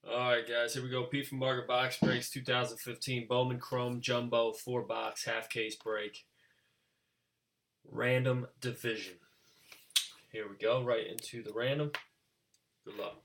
Alright, guys, here we go. P from Market Box Breaks 2015 Bowman Chrome Jumbo 4-box half case break. Random division. Here we go, right into the random. Good luck.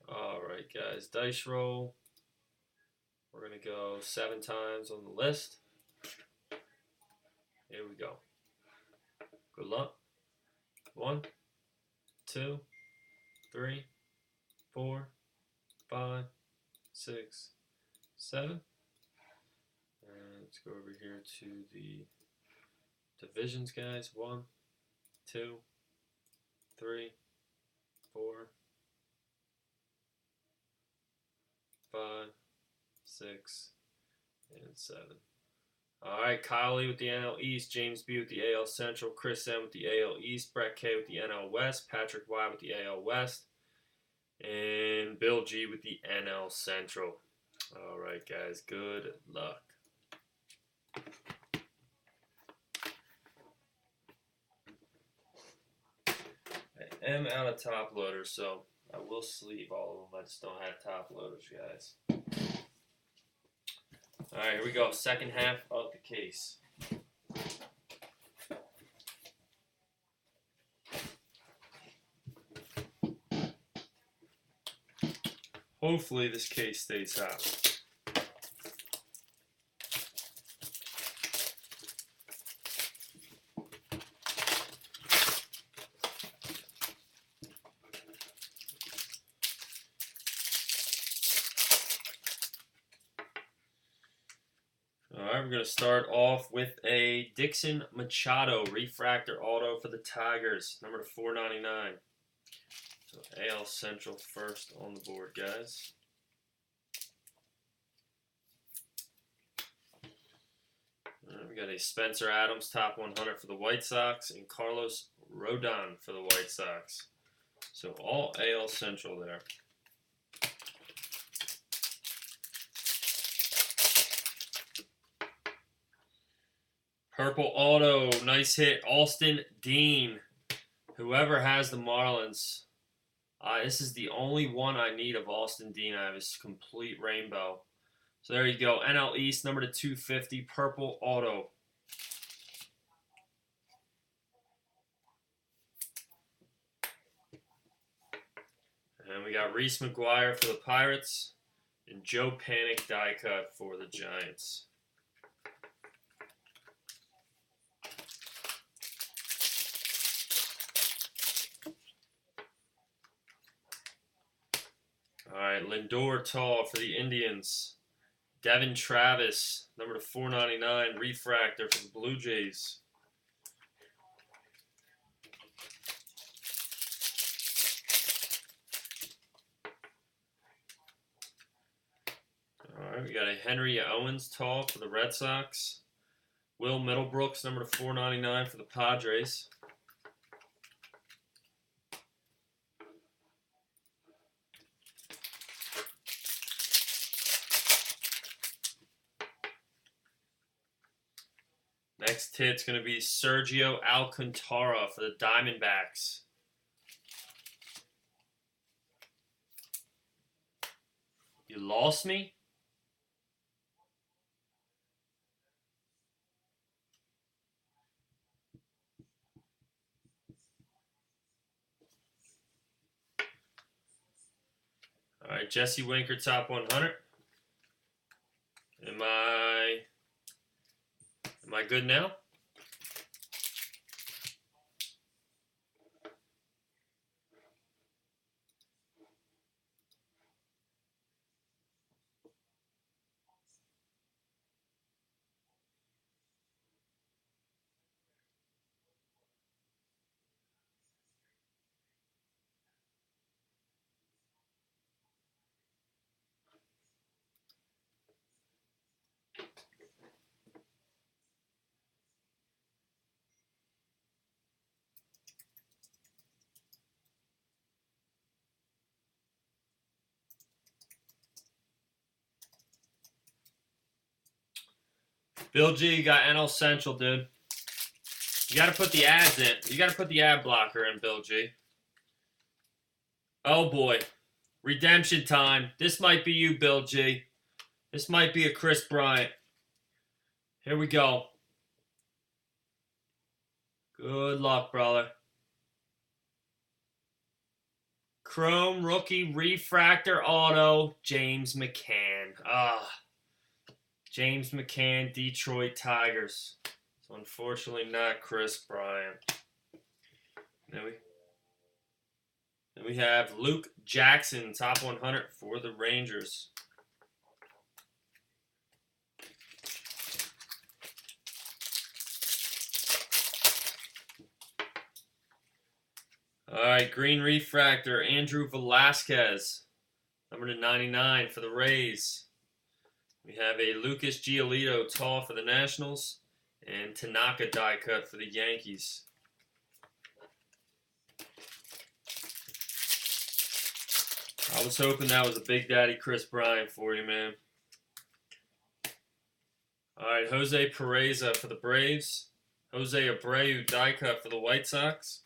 Alright, guys, dice roll. We're going to go 7 times on the list. Here we go. Good luck. 1, 2, 3, 4, 5, 6, 7. And let's go over here to the divisions, guys. 1, 2, 3, 4, 5, 6, and 7. All right, Kyle Lee with the NL East, James B with the AL Central, Chris M with the AL East, Brett K with the NL West, Patrick Y with the AL West, and Bill G with the NL Central. All right, guys, good luck. I am out of top loaders, so I will sleeve all of them. I just don't have top loaders, guys. All right, here we go. Second half of the case. Hopefully this case stays hot. Alright, we're going to start off with a Dixon Machado refractor auto for the Tigers, number 499. So AL Central first on the board, guys. Alright, we got a Spencer Adams top 100 for the White Sox and Carlos Rodon for the White Sox. So all AL Central there. Purple auto, nice hit, Austin Dean. Whoever has the Marlins, this is the only one I need of Austin Dean. I have his complete rainbow. So there you go, NL East, number to 250, purple auto. And we got Reese McGuire for the Pirates and Joe Panic die cut for the Giants. All right, Lindor Tall for the Indians. Devin Travis, number to 499, refractor for the Blue Jays. All right, we got a Henry Owens Tall for the Red Sox. Will Middlebrooks, number to 499 for the Padres. Next hit's going to be Sergio Alcantara for the Diamondbacks. You lost me? All right, Jesse Winker, top 100. Am I good now? Bill G, you got NL Central, dude. You got to put the ads in. You got to put the ad blocker in, Bill G. Oh, boy. Redemption time. This might be you, Bill G. This might be a Chris Bryant. Here we go. Good luck, brother. Chrome Rookie Refractor Auto, James McCann. James McCann, Detroit Tigers. So unfortunately not Chris Bryant. Then we have Luke Jackson, top 100 for the Rangers. All right, green refractor, Andrew Velasquez, number 99 for the Rays. We have a Lucas Giolito tall for the Nationals, and Tanaka die cut for the Yankees. I was hoping that was a Big Daddy Chris Bryant for you, man. All right, Jose Pereza for the Braves. Jose Abreu die cut for the White Sox.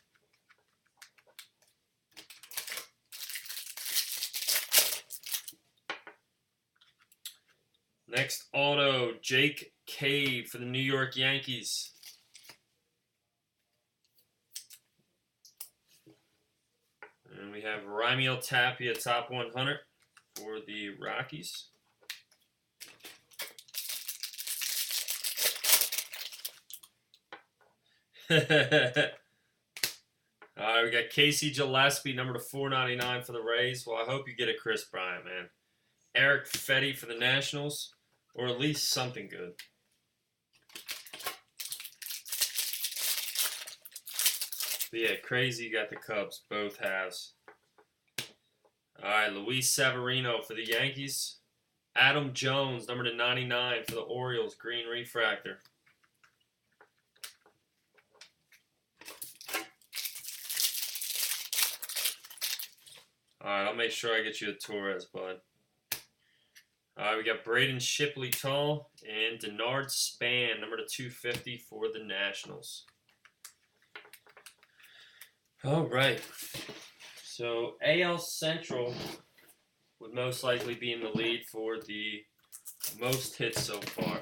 Next auto, Jake Cave for the New York Yankees. And we have Raimel Tapia, top 100 for the Rockies. All right, we got Casey Gillespie, number 499 for the Rays. Well, I hope you get a Chris Bryant, man. Eric Fetty for the Nationals, or at least something good. But yeah, crazy you got the Cubs, both halves. All right, Luis Severino for the Yankees. Adam Jones, number 99 for the Orioles, green refractor. All right, I'll make sure I get you a Torres, bud. All right, we got Braden Shipley tall and Denard Span, number 250 for the Nationals. All right. So AL Central would most likely be in the lead for the most hits so far.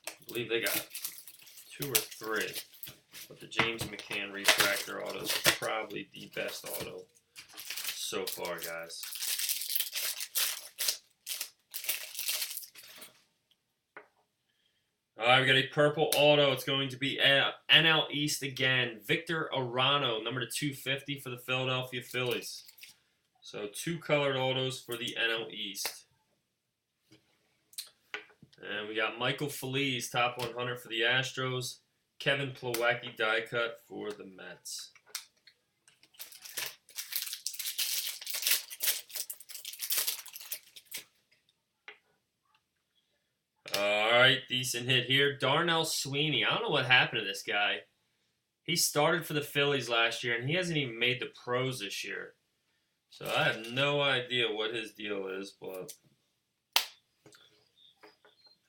I believe they got 2 or 3. But the James McCann refractor auto is probably the best auto so far, guys. All right, we got a purple auto. It's going to be NL East again. Victor Arano, number 250 for the Philadelphia Phillies. So 2 colored autos for the NL East. And we got Michael Feliz, top 100 for the Astros. Kevin Plawecki die cut for the Mets. All right, decent hit here. Darnell Sweeney. I don't know what happened to this guy. He started for the Phillies last year, and he hasn't even made the pros this year. So I have no idea what his deal is, but...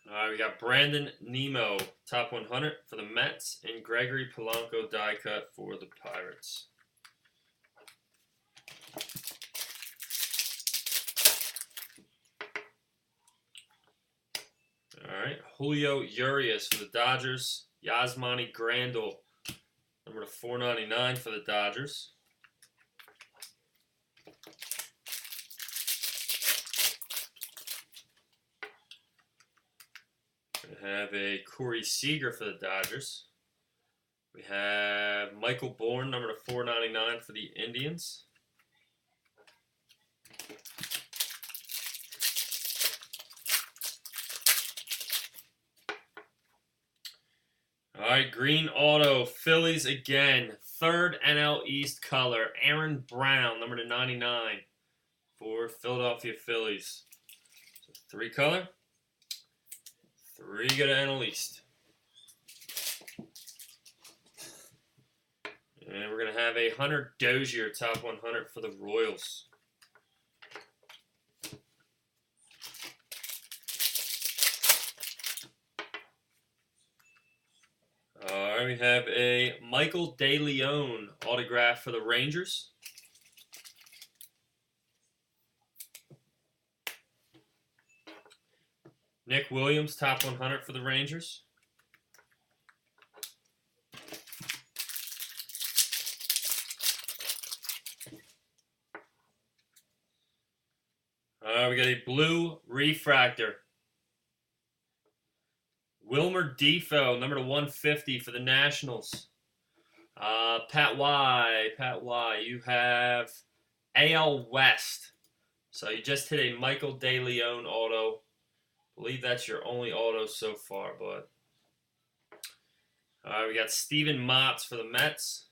All right, we got Brandon Nemo, top 100 for the Mets, and Gregory Polanco die cut for the Pirates. All right, Julio Urias for the Dodgers. Yasmani Grandal, number 499 for the Dodgers. We have a Corey Seager for the Dodgers. We have Michael Bourne, number 499 for the Indians. All right, green auto, Phillies again. 3rd NL East color, Aaron Brown, number 99 for Philadelphia Phillies. So 3 color, 3 go to NL East. And we're going to have a Hunter Dozier, top 100 for the Royals. All right, we have a Michael DeLeon autograph for the Rangers. Nick Williams, top 100 for the Rangers. We got a blue refractor. Wilmer Defoe, number to 150 for the Nationals. Pat Y, you have AL West. So you just hit a Michael DeLeon auto. I believe that's your only auto so far, bud. We got Steven Matz for the Mets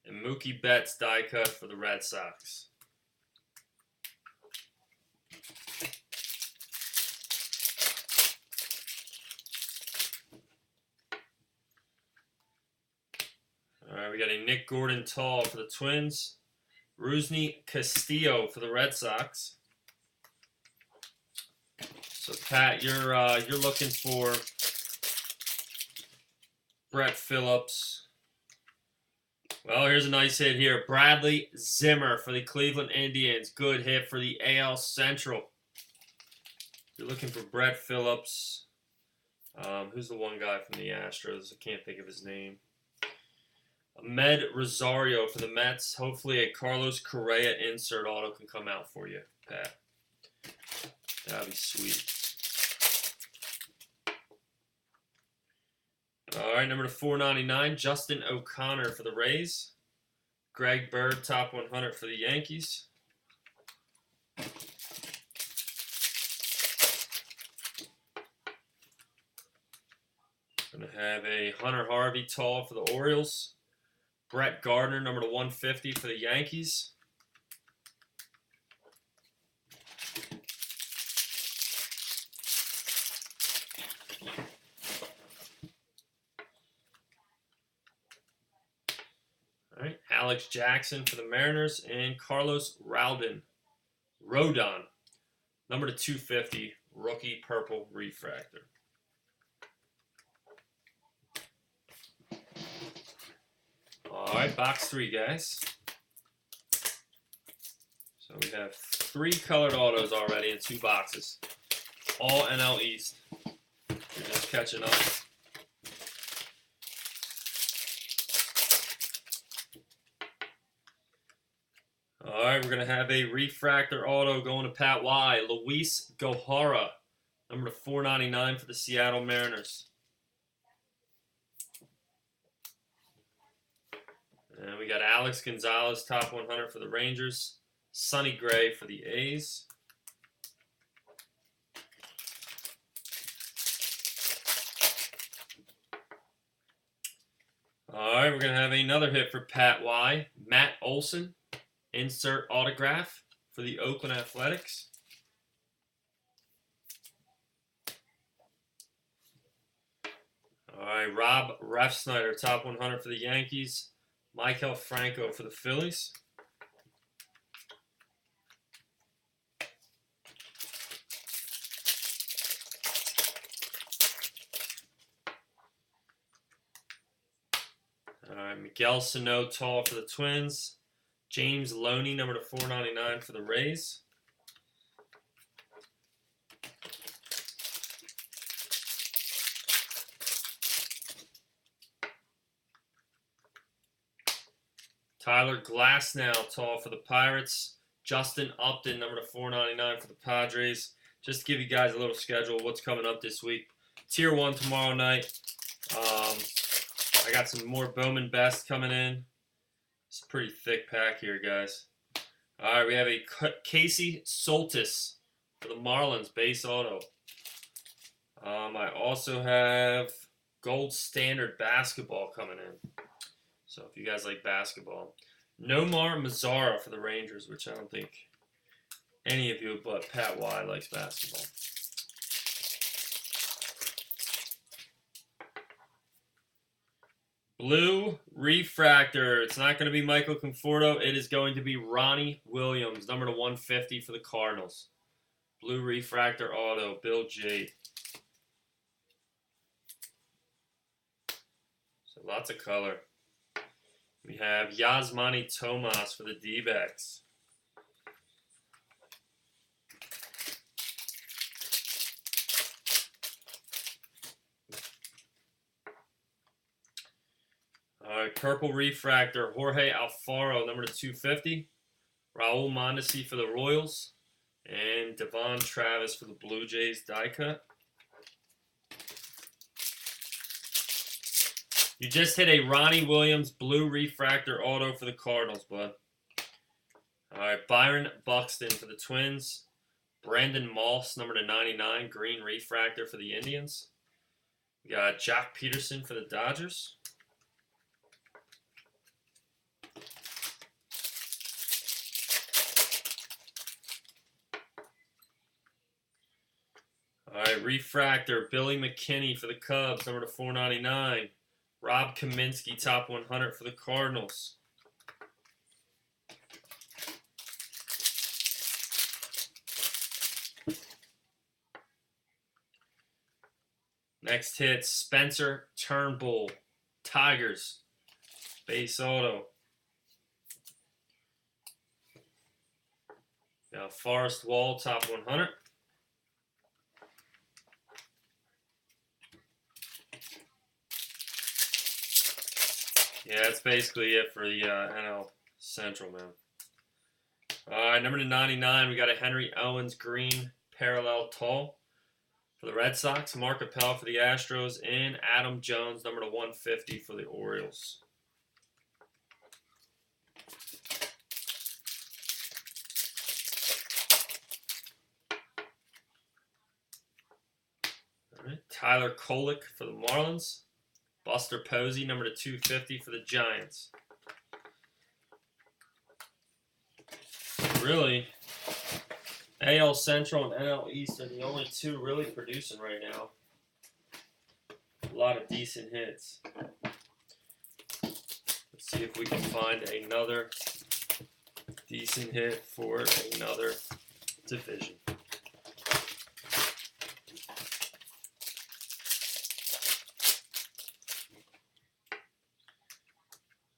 and Mookie Betts die cut for the Red Sox. All right, we got a Nick Gordon tall for the Twins. Rusney Castillo for the Red Sox. So Pat, you're looking for Brett Phillips. Well, here's a nice hit here. Bradley Zimmer for the Cleveland Indians. Good hit for the AL Central. You're looking for Brett Phillips. Who's the one guy from the Astros? I can't think of his name. Ahmed Rosario for the Mets. Hopefully a Carlos Correa insert auto can come out for you, Pat. That'd be sweet. All right, number to 499, Justin O'Connor for the Rays. Greg Bird, top 100 for the Yankees. Going to have a Hunter Harvey tall for the Orioles. Brett Gardner, number to 150 for the Yankees. All right, Alex Jackson for the Mariners and Carlos Rodon, number to 250, rookie purple refractor. All right, box 3, guys. So we have 3 colored autos already in 2 boxes. All NL East. We're just catching up. All right, we're going to have a refractor auto going to Pat Y. Luis Gohara, number to 499 for the Seattle Mariners. And we got Alex Gonzalez, top 100 for the Rangers. Sonny Gray for the A's. All right, we're going to have another hit for Pat Y. Matt Olson, insert autograph for the Oakland Athletics. All right, Rob Refsnyder, top 100 for the Yankees. Maikel Franco for the Phillies. All right, Miguel Sano tall for the Twins. James Loney, number to 499 for the Rays. Tyler Glasnow, tall for the Pirates. Justin Upton, number to 499 for the Padres. Just to give you guys a little schedule of what's coming up this week. Tier 1 tomorrow night. I got some more Bowman Best coming in. It's a pretty thick pack here, guys. All right, we have a Casey Soltis for the Marlins, base auto. I also have Gold Standard Basketball coming in. So if you guys like basketball. Nomar Mazara for the Rangers, which I don't think any of you but Pat Y likes basketball. Blue refractor. It's not going to be Michael Conforto. It is going to be Ronnie Williams, number to 150 for the Cardinals. Blue refractor auto, Bill J. So lots of color. We have Yasmani Tomas for the D-backs. All right, purple refractor, Jorge Alfaro, number 250. Raul Mondesi for the Royals. And Devon Travis for the Blue Jays die cut. You just hit a Ronnie Williams blue refractor auto for the Cardinals, bud. All right, Byron Buxton for the Twins. Brandon Moss, number 99, green refractor for the Indians. We got Jack Peterson for the Dodgers. All right, refractor, Billy McKinney for the Cubs, number 499. Rob Kaminsky, top 100 for the Cardinals. Next hit, Spencer Turnbull, Tigers, base auto. Now Forrest Wall, top 100. Yeah, that's basically it for the NL Central, man. All right, number 99, we got a Henry Owens green parallel tall for the Red Sox, Mark Appel for the Astros, and Adam Jones, number 150 for the Orioles. All right, Tyler Kolek for the Marlins. Buster Posey, number 250 for the Giants. Really, AL Central and NL East are the only two really producing right now. A lot of decent hits. Let's see if we can find another decent hit for another division.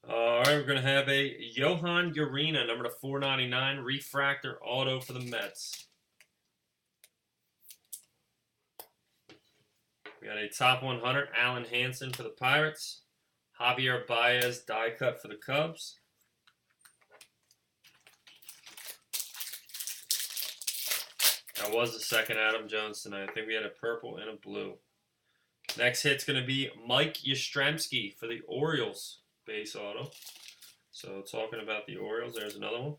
All right, we're going to have a Johan Urena, number 499, refractor auto for the Mets. We got a top 100, Alan Hansen for the Pirates. Javier Baez, die cut for the Cubs. That was the second Adam Jones tonight. I think we had a purple and a blue. Next hit's going to be Mike Yastrzemski for the Orioles. Base auto. So talking about the Orioles, there's another one.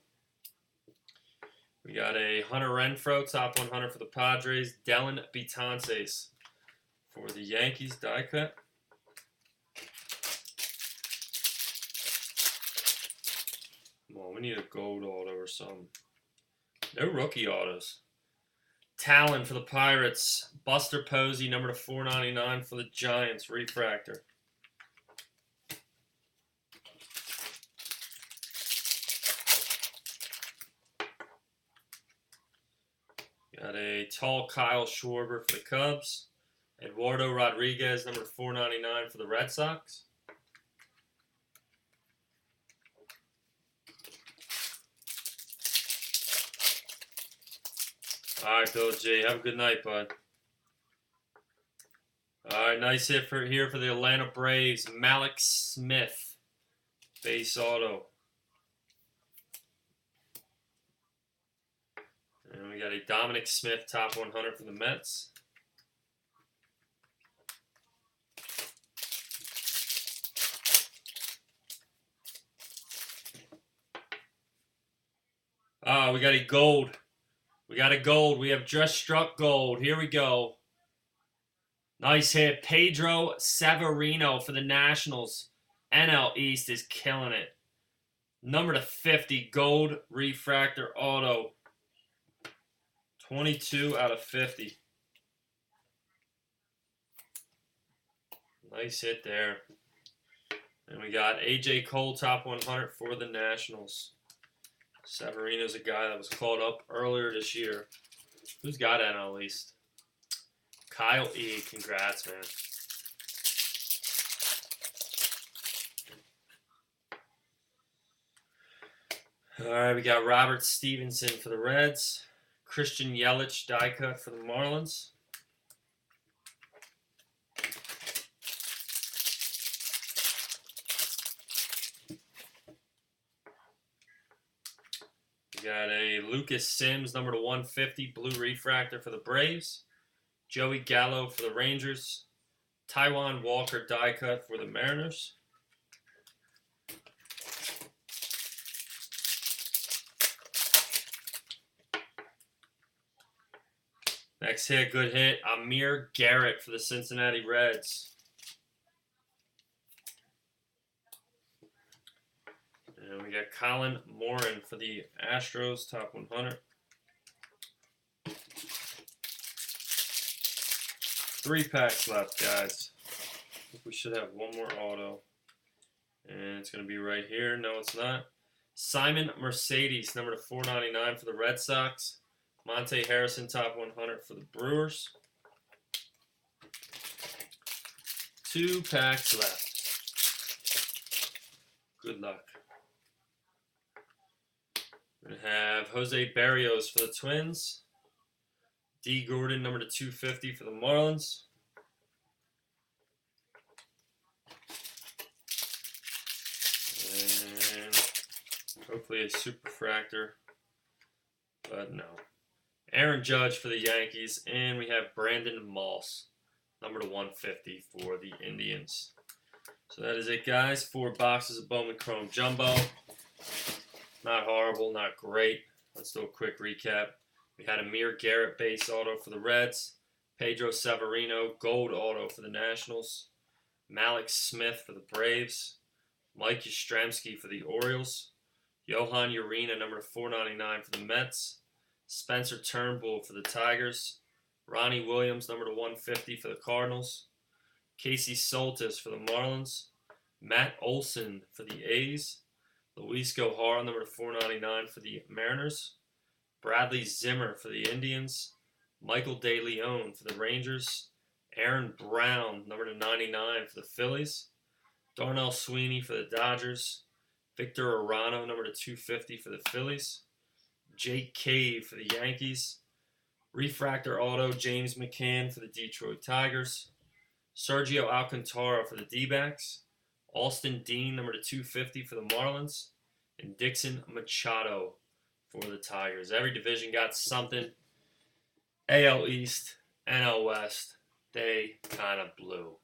We got a Hunter Renfroe, top 100 for the Padres. Dellin Betances for the Yankees, die cut. Come on, we need a gold auto or something. No rookie autos. Talon for the Pirates. Buster Posey, number 499 for the Giants, refractor. Got a tall Kyle Schwarber for the Cubs. Eduardo Rodriguez, number 499 for the Red Sox. All right, Bill G. Have a good night, bud. All right, nice hit here for the Atlanta Braves. Malik Smith, base auto. And we got a Dominic Smith, top 100 for the Mets. We got a gold. We got a gold. We have just struck gold. Here we go. Nice hit. Pedro Severino for the Nationals. NL East is killing it. Number 50, gold refractor auto. 22 out of 50. Nice hit there. And we got A.J. Cole, top 100 for the Nationals. Severino's a guy that was called up earlier this year. Who's got NL East? Kyle E. Congrats, man. All right, we got Robert Stevenson for the Reds. Christian Yelich die cut for the Marlins. We got a Lucas Sims, number to 150, blue refractor for the Braves. Joey Gallo for the Rangers. Taijuan Walker die cut for the Mariners. Next hit, good hit, Amir Garrett for the Cincinnati Reds. And we got Colin Moran for the Astros, top 100. 3 packs left, guys. I think we should have one more auto. And it's going to be right here. No, it's not. Simon Mercedes, number to 499 for the Red Sox. Monte Harrison, top 100 for the Brewers. 2 packs left. Good luck. We're going to have Jose Barrios for the Twins. D. Gordon, number to 250 for the Marlins. And hopefully a superfractor, but no. Aaron Judge for the Yankees, and we have Brandon Moss, number to 150 for the Indians. So that is it, guys. 4 boxes of Bowman Chrome Jumbo. Not horrible, not great. Let's do a quick recap. We had Amir Garrett base auto for the Reds. Pedro Severino gold auto for the Nationals. Malik Smith for the Braves. Mike Yastrzemski for the Orioles. Johan Urena, number 499 for the Mets. Spencer Turnbull for the Tigers. Ronnie Williams, number 150 for the Cardinals. Casey Soltis for the Marlins. Matt Olson for the A's. Luis Gohara, number 499 for the Mariners. Bradley Zimmer for the Indians. Michael De Leon for the Rangers. Aaron Brown, number 99 for the Phillies. Darnell Sweeney for the Dodgers. Victor Arano, number 250 for the Phillies. Jake Cave for the Yankees. Refractor auto, James McCann for the Detroit Tigers. Sergio Alcantara for the D-backs. Austin Dean, number 250 for the Marlins. And Dixon Machado for the Tigers. Every division got something. AL East, NL West, they kind of blew.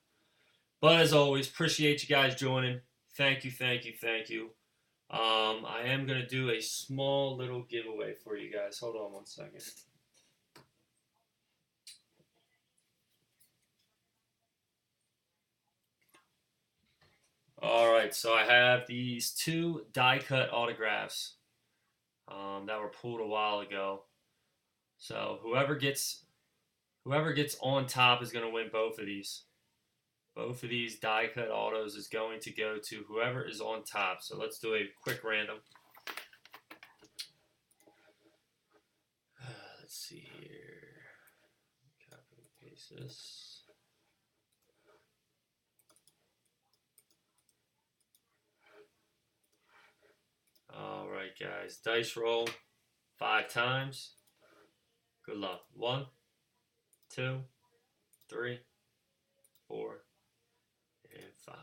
But as always, appreciate you guys joining. Thank you, thank you, thank you. I am going to do a small little giveaway for you guys. Hold on one second. Alright, so I have these 2 die-cut autographs that were pulled a while ago. So whoever gets on top is going to win both of these. Both of these die-cut autos is going to go to whoever is on top. So let's do a quick random. Let's see here. Copy and paste this. Alright, guys. Dice roll 5 times. Good luck. 1, 2, 3, 4, and 5.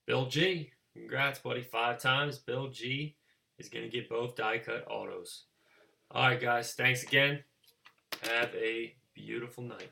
Bill G. Congrats, buddy. 5 times. Bill G is going to get both die-cut autos. All right, guys. Thanks again. Have a beautiful night.